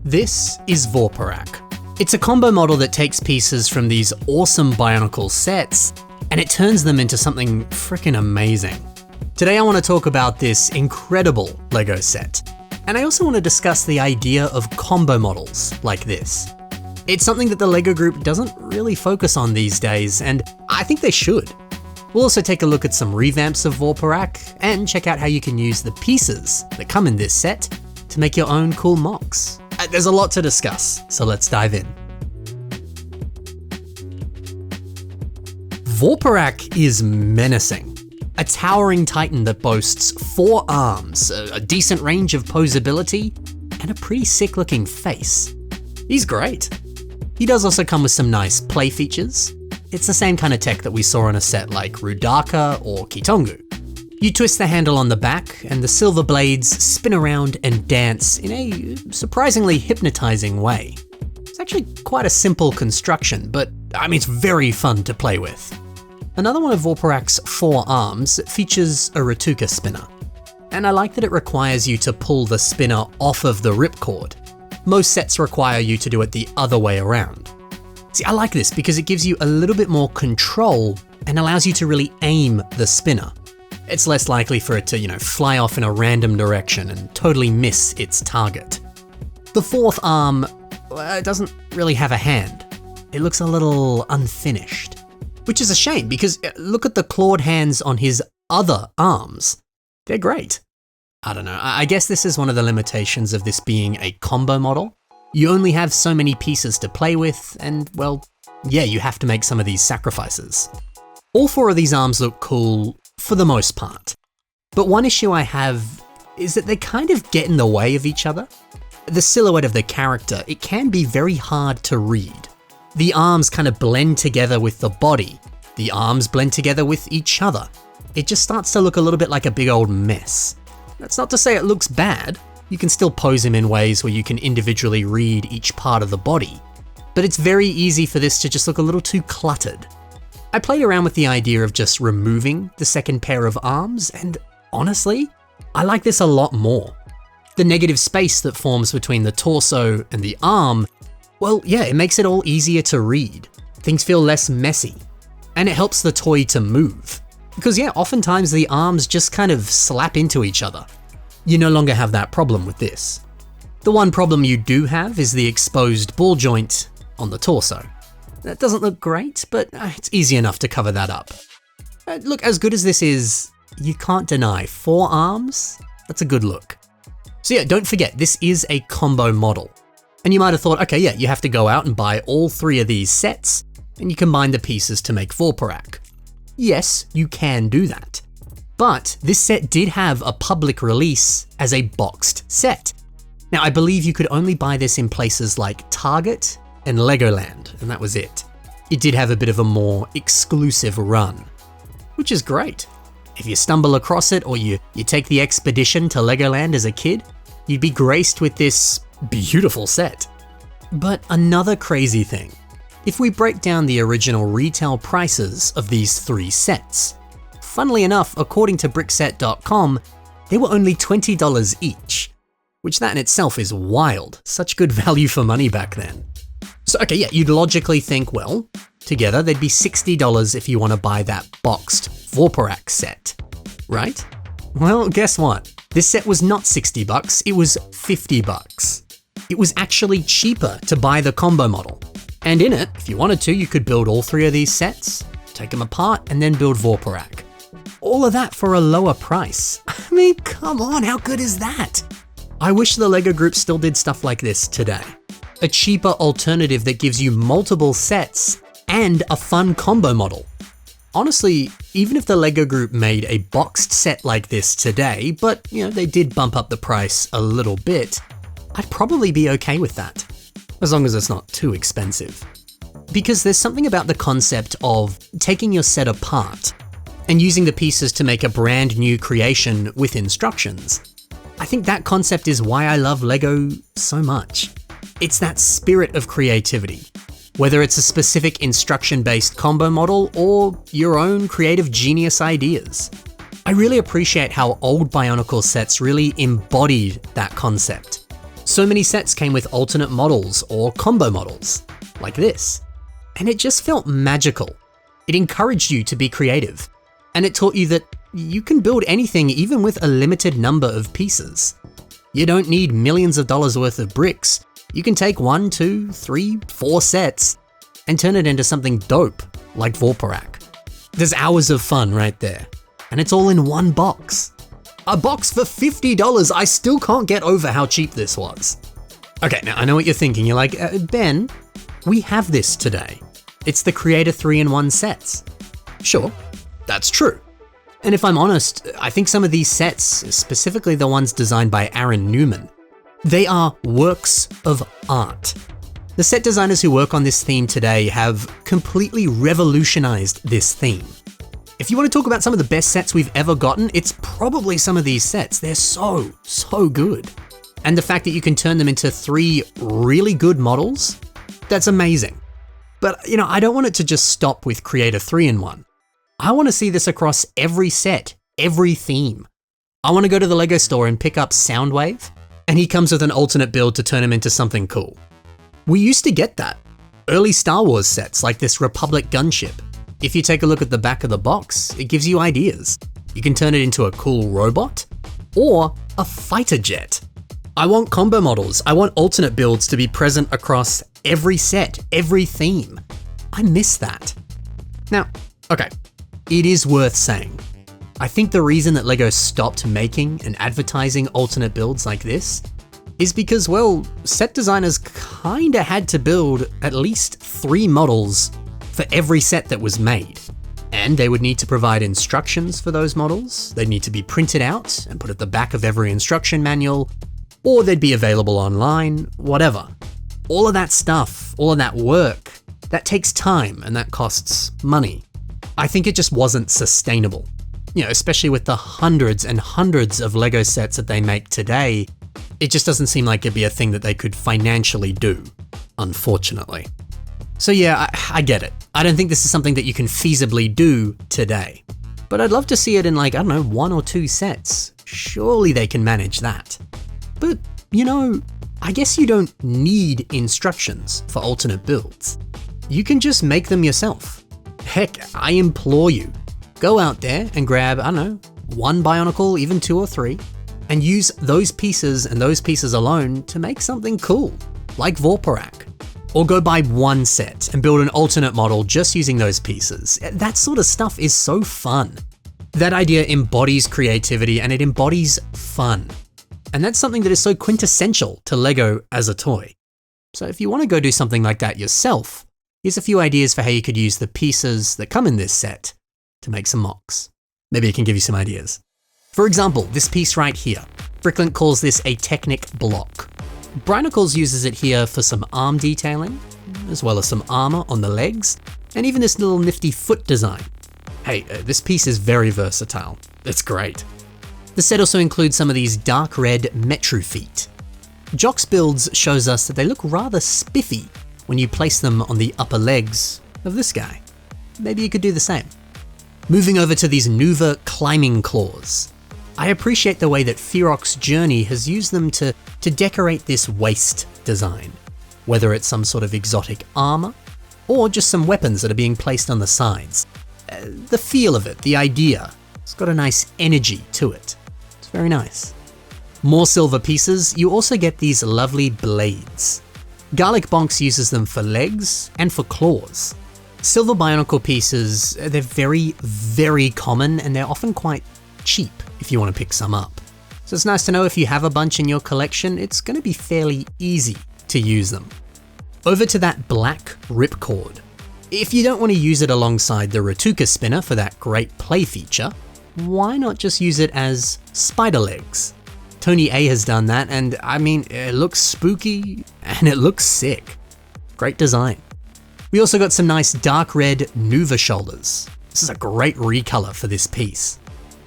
This is Vorparak. It's a combo model that takes pieces from these awesome Bionicle sets and it turns them into something freaking amazing. Today I want to talk about this incredible LEGO set. And I also want to discuss the idea of combo models like this. It's something that the LEGO group doesn't really focus on these days, and I think they should. We'll also take a look at some revamps of Vorparak and check out how you can use the pieces that come in this set to make your own cool mocks. There's a lot to discuss, so let's dive in. Vorparak is menacing. A towering titan that boasts 4 arms, a decent range of posability, and a pretty sick looking face. He's great. He does also come with some nice play features. It's the same kind of tech that we saw on a set like Rudaka or Kitongu. You twist the handle on the back and the silver blades spin around and dance in a surprisingly hypnotizing way. It's actually quite a simple construction, but it's very fun to play with. Another one of Voporak's 4 arms features a Ratuka spinner. And I like that it requires you to pull the spinner off of the ripcord. Most sets require you to do it the other way around. See, I like this because it gives you a little bit more control and allows you to really aim the spinner. It's less likely for it to, fly off in a random direction and totally miss its target. The 4th arm doesn't really have a hand. It looks a little unfinished, which is a shame because look at the clawed hands on his other arms. They're great. I don't know, I guess this is one of the limitations of this being a combo model. You only have so many pieces to play with and, you have to make some of these sacrifices. All 4 of these arms look cool for the most part. But one issue I have is that they kind of get in the way of each other. The silhouette of the character, it can be very hard to read. The arms kind of blend together with the body. The arms blend together with each other. It just starts to look a little bit like a big old mess. That's not to say it looks bad. You can still pose him in ways where you can individually read each part of the body. But it's very easy for this to just look a little too cluttered. I played around with the idea of just removing the second pair of arms, and honestly, I like this a lot more. The negative space that forms between the torso and the arm, it makes it all easier to read. Things feel less messy, and it helps the toy to move. Because oftentimes the arms just kind of slap into each other. You no longer have that problem with this. The one problem you do have is the exposed ball joint on the torso. That doesn't look great, but it's easy enough to cover that up. Look, as good as this is, you can't deny 4 arms, that's a good look. So don't forget, this is a combo model. And you might have thought, you have to go out and buy all 3 of these sets, and you combine the pieces to make Vorparak. Yes, you can do that. But this set did have a public release as a boxed set. Now, I believe you could only buy this in places like Target and Legoland, and that was it. It did have a bit of a more exclusive run, which is great. If you stumble across it or you take the expedition to Legoland as a kid, you'd be graced with this beautiful set. But another crazy thing, if we break down the original retail prices of these 3 sets, funnily enough, according to Brickset.com, they were only $20 each, which that in itself is wild. Such good value for money back then. So you'd logically think, together they'd be $60 if you want to buy that boxed Vorparak set, right? Well, guess what? This set was not $60, it was $50. It was actually cheaper to buy the combo model. And in it, if you wanted to, you could build all 3 of these sets, take them apart, and then build Vorparak. All of that for a lower price. Come on, how good is that? I wish the LEGO group still did stuff like this today. A cheaper alternative that gives you multiple sets and a fun combo model. Honestly, even if the LEGO group made a boxed set like this today, but they did bump up the price a little bit, I'd probably be okay with that. As long as it's not too expensive. Because there's something about the concept of taking your set apart and using the pieces to make a brand new creation with instructions. I think that concept is why I love LEGO so much. It's that spirit of creativity. Whether it's a specific instruction-based combo model or your own creative genius ideas. I really appreciate how old Bionicle sets really embodied that concept. So many sets came with alternate models or combo models, like this. And it just felt magical. It encouraged you to be creative, and it taught you that you can build anything even with a limited number of pieces. You don't need millions of dollars worth of bricks. You can take 1, 2, 3, 4 sets and turn it into something dope like Vorparak. There's hours of fun right there, and it's all in one box. A box for $50, I still can't get over how cheap this was. Okay, now I know what you're thinking. You're like, Ben, we have this today. It's the Creator 3-in-1 sets. Sure, that's true. And if I'm honest, I think some of these sets, specifically the ones designed by Aaron Newman, they are works of art. The set designers who work on this theme today have completely revolutionized this theme. If you want to talk about some of the best sets we've ever gotten, it's probably some of these sets. They're so good. And the fact that you can turn them into 3 really good models, that's amazing. But, I don't want it to just stop with Creator 3-in-1. I want to see this across every set, every theme. I want to go to the LEGO store and pick up Soundwave, and he comes with an alternate build to turn him into something cool. We used to get that. Early Star Wars sets like this Republic gunship. If you take a look at the back of the box, it gives you ideas. You can turn it into a cool robot or a fighter jet. I want combo models. I want alternate builds to be present across every set, every theme. I miss that. Now, okay, it is worth saying. I think the reason that LEGO stopped making and advertising alternate builds like this is because, well, set designers kinda had to build at least 3 models for every set that was made. And they would need to provide instructions for those models. They'd need to be printed out and put at the back of every instruction manual, or they'd be available online, whatever. All of that stuff, all of that work, that takes time and that costs money. I think it just wasn't sustainable. Especially with the hundreds and hundreds of LEGO sets that they make today, it just doesn't seem like it'd be a thing that they could financially do, unfortunately. So yeah, I get it. I don't think this is something that you can feasibly do today. But I'd love to see it in 1 or 2 sets. Surely they can manage that. But, I guess you don't need instructions for alternate builds. You can just make them yourself. Heck, I implore you, go out there and grab, 1 Bionicle, even 2 or 3, and use those pieces and those pieces alone to make something cool, like Vorparak. Or go buy 1 set and build an alternate model just using those pieces. That sort of stuff is so fun. That idea embodies creativity and it embodies fun. And that's something that is so quintessential to LEGO as a toy. So if you want to go do something like that yourself, here's a few ideas for how you could use the pieces that come in this set to make some mocks. Maybe I can give you some ideas. For example, this piece right here. Bricklink calls this a Technic block. Brinicles uses it here for some arm detailing, as well as some armor on the legs, and even this little nifty foot design. Hey, this piece is very versatile. It's great. The set also includes some of these dark red Metru feet. Jock's Builds shows us that they look rather spiffy when you place them on the upper legs of this guy. Maybe you could do the same. Moving over to these Nuva climbing claws. I appreciate the way that Ferox's Journey has used them to decorate this waist design, whether it's some sort of exotic armor or just some weapons that are being placed on the sides. The feel of it, the idea, it's got a nice energy to it. It's very nice. More silver pieces, you also get these lovely blades. Garlic Bonks uses them for legs and for claws. Silver Bionicle pieces, they're very, very common and they're often quite cheap if you want to pick some up. So it's nice to know if you have a bunch in your collection, it's going to be fairly easy to use them. Over to that black ripcord. If you don't want to use it alongside the Ratuka spinner for that great play feature, why not just use it as spider legs? Tony A has done that, and it looks spooky and it looks sick. Great design. We also got some nice dark red Nuva shoulders. This is a great recolor for this piece.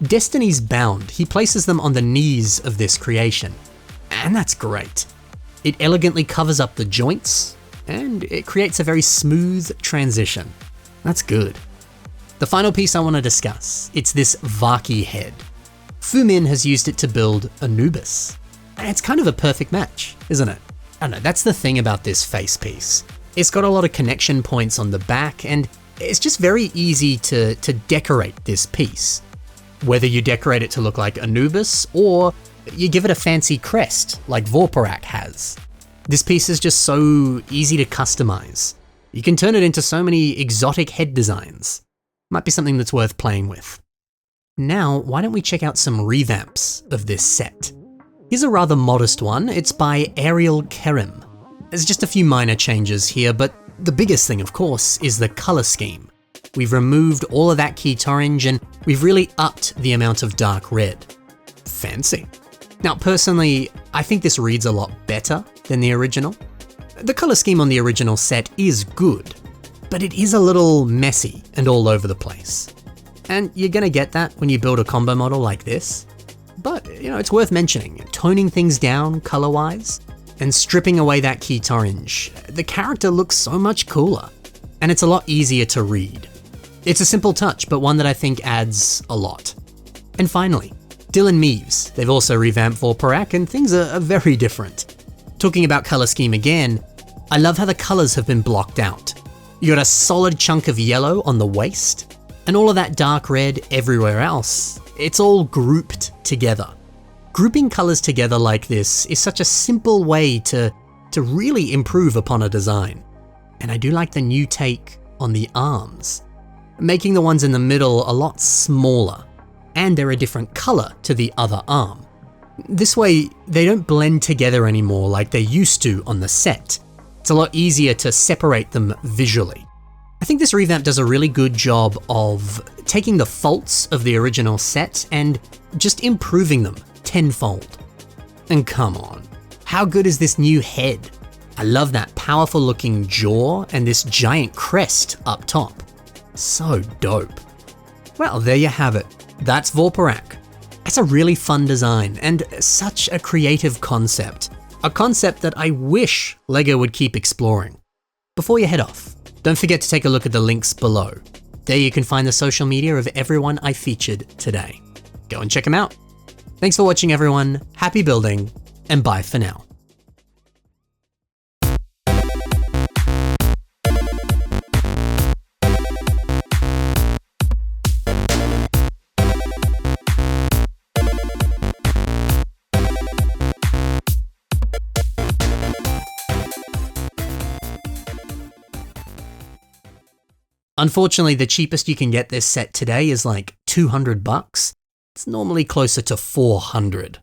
Destiny's Bound, he places them on the knees of this creation, and that's great. It elegantly covers up the joints, and it creates a very smooth transition. That's good. The final piece I want to discuss, it's this Vaki head. Fumin has used it to build Anubis. It's kind of a perfect match, isn't it? I don't know, that's the thing about this face piece. It's got a lot of connection points on the back, and it's just very easy to decorate this piece. Whether you decorate it to look like Anubis, or you give it a fancy crest like Vorparak has. This piece is just so easy to customize. You can turn it into so many exotic head designs. Might be something that's worth playing with. Now, why don't we check out some revamps of this set? Here's a rather modest one. It's by Ariel Kerim. There's just a few minor changes here, but the biggest thing, of course, is the color scheme. We've removed all of that Keat orange, and we've really upped the amount of dark red. Fancy. Now, personally, I think this reads a lot better than the original. The color scheme on the original set is good, but it is a little messy and all over the place. And you're gonna get that when you build a combo model like this. But, it's worth mentioning, toning things down color-wise and stripping away that Keat orange, the character looks so much cooler, and it's a lot easier to read. It's a simple touch, but one that I think adds a lot. And finally, Dylan Meaves. They've also revamped Voporak, and things are very different. Talking about color scheme again, I love how the colors have been blocked out. You got a solid chunk of yellow on the waist, and all of that dark red everywhere else. It's all grouped together. Grouping colors together like this is such a simple way to really improve upon a design. And I do like the new take on the arms, making the ones in the middle a lot smaller, and they're a different color to the other arm. This way, they don't blend together anymore like they used to on the set. It's a lot easier to separate them visually. I think this revamp does a really good job of taking the faults of the original set and just improving them tenfold. And come on, how good is this new head? I love that powerful looking jaw and this giant crest up top. So dope. Well, there you have it. That's Vorparak. It's a really fun design and such a creative concept. A concept that I wish LEGO would keep exploring. Before you head off, don't forget to take a look at the links below. There you can find the social media of everyone I featured today. Go and check them out. Thanks for watching, everyone. Happy building, and bye for now. Unfortunately, the cheapest you can get this set today is like $200. It's normally closer to $400.